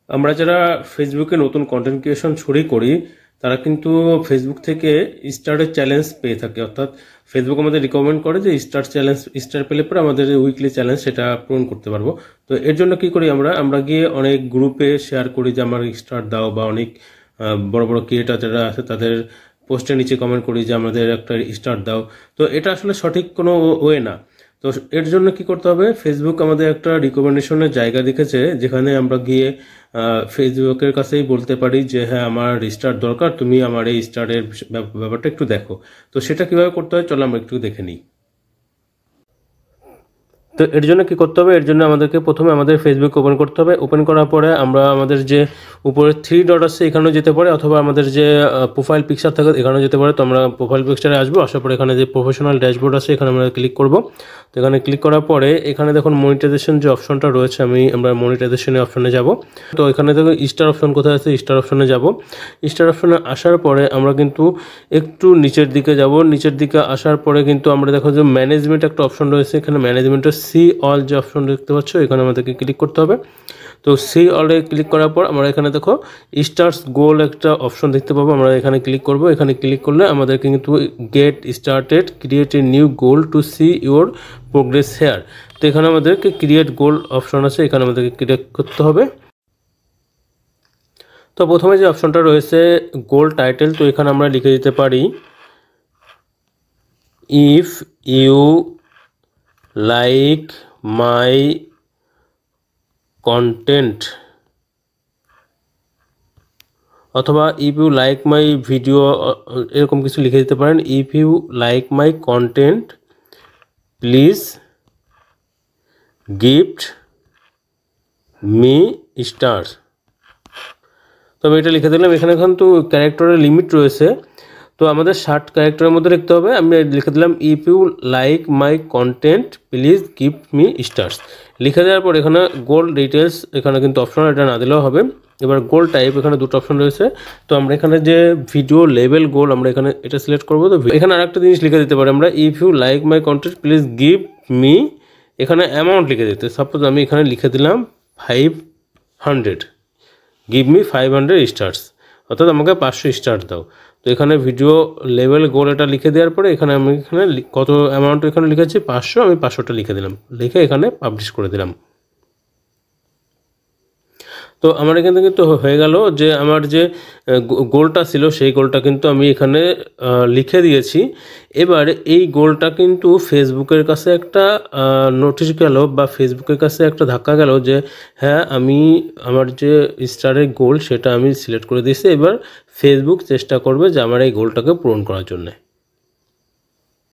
আমরা যারা ফেসবুকে নতুন কন্টেন্ট ক্রিয়েশন শুরু করি তারা কিন্তু ফেসবুক থেকে স্টারের চ্যালেঞ্জ পেয়ে থাকে, অর্থাৎ ফেসবুক আমাদের রিকমেন্ড করে যে স্টার পেলে পরে আমাদের উইকলি চ্যালেঞ্জ সেটা পূরণ করতে পারবো। তো এর জন্য কি করি, আমরা গিয়ে অনেক গ্রুপে শেয়ার করি যে আমার স্টার দাও, বা অনেক বড় বড় ক্রিয়েটার যারা আছে তাদের পোস্টের নিচে কমেন্ট করি যে আমাদের একটা স্টার দাও। তো এটা আসলে সঠিক কোনো ওয়ে না। তো এর জন্য কি করতে হবে, ফেসবুক আমাদের একটা রিকমেন্ডেশনের জায়গা দেখেছে যেখানে আমরা গিয়ে ফেসবুকের কাছেই বলতে পারি যে হ্যাঁ আমার স্টার দরকার, তুমি আমার এই স্টারের ব্যাপারটা একটু দেখো। তো সেটা কিভাবে করতে হয় চলো আমরা একটু দেখে নিই। তো এর জন্য কি করতে হবে, এর জন্য আমাদেরকে প্রথমে আমাদের ফেসবুক ওপেন করতে হবে। ওপেন করার পরে আমরা আমাদের যে উপরে 3 ডট আছে এখানেও যেতে পারে, অথবা আমাদের যে প্রোফাইল পিকচার থাকে এখানেও যেতে পারে। তো আমরা প্রোফাইল পিকচারে আসবো, আসার পরে এখানে যে প্রফেশনাল ড্যাশবোর্ড আছে এখানে আমরা ক্লিক করব। তো এখানে ক্লিক করার পরে এখানে দেখুন মনিটাইজেশন যে অপশনটা রয়েছে, আমরা মনিটাইজেশনের অপশনে যাব। তো এখানে দেখুন স্টার অপশন কোথায় আছে, স্টার অপশনে যাব। স্টার অপশনে আসার পরে আমরা কিন্তু একটু নিচের দিকে যাব। নিচের দিকে আসার পরে কিন্তু আমরা দেখো যে ম্যানেজমেন্ট একটা অপশন রয়েছে, এখানে ম্যানেজমেন্টের সি অল যে অপশন দেখতে পাচ্ছ এখানে আমাদেরকে ক্লিক করতে হবে। তো সি অলে ক্লিক করার পর আমরা এখানে দেখো স্টার্স গোল একটা অপশন দেখতে পাবো, আমরা এখানে ক্লিক করব। এখানে ক্লিক করলে আমাদেরকে কিন্তু get started create a new goal to see your progress here. তো এখানে আমাদেরকে ক্রিয়েট গোল অপশন আছে, এখানে আমাদেরকে ক্লিক করতে হবে। তো প্রথমে যে অপশনটা রয়েছে গোল টাইটেল, তো এখানে আমরা লিখে দিতে পারি if you like my content, অথবা if you like my video, এরকম কিছু লিখে দিতে পারেন। If you like my content please gift me stars. তো আমি এটা লিখে দিলাম। এখানে কিন্তু ক্যারেক্টারের লিমিট রয়েছে, তো আমাদের 60 ক্যারেক্টারের মধ্যে লিখতে হবে। আমি লিখে দিলাম if you like my content please gift me stars. লিখে দেওয়ার পর এখানে গোল ডিটেলস এখানে কিন্তু অপশন, এটা না দিলেও হবে। এবার গোল টাইপ এখানে দুটো অপশন রয়েছে, তো আমরা এখানে যে ভিডিও লেভেল গোল আমরা এখানে এটা সিলেক্ট করবো। তো এখানে আরেকটা জিনিস লিখে দিতে পারি আমরা, if you like my content please give me, এখানে অ্যামাউন্ট লিখে দিতে। সাপোজ আমি এখানে লিখে দিলাম 500, গিভ মি 500 স্টার্স, অর্থাৎ আমাকে 500 স্টার দাও। তো এখানে ভিডিও লেভেল গোল এটা লিখে দেওয়ার পরে এখানে আমি এখানে কত অ্যামাউন্ট এখানে লিখেছি 500, আমি 500টা লিখে দিলাম, লিখে এখানে পাবলিশ করে দিলাম। তো আমার এখানে কিন্তু হয়ে গেল যে আমার যে গোলটা ছিল সেই গোলটা কিন্তু আমি এখানে লিখে দিয়েছি। এবার এই গোলটা কিন্তু ফেসবুকের কাছে একটা নোটিশ গেল, বা ফেসবুকের কাছে একটা ধাক্কা গেল যে হ্যাঁ আমি আমার যে স্টারের গোল সেটা আমি সিলেক্ট করে দিয়েছি। এবার ফেসবুক চেষ্টা করবে যে আমার এই গোলটাকে পূরণ করার জন্য।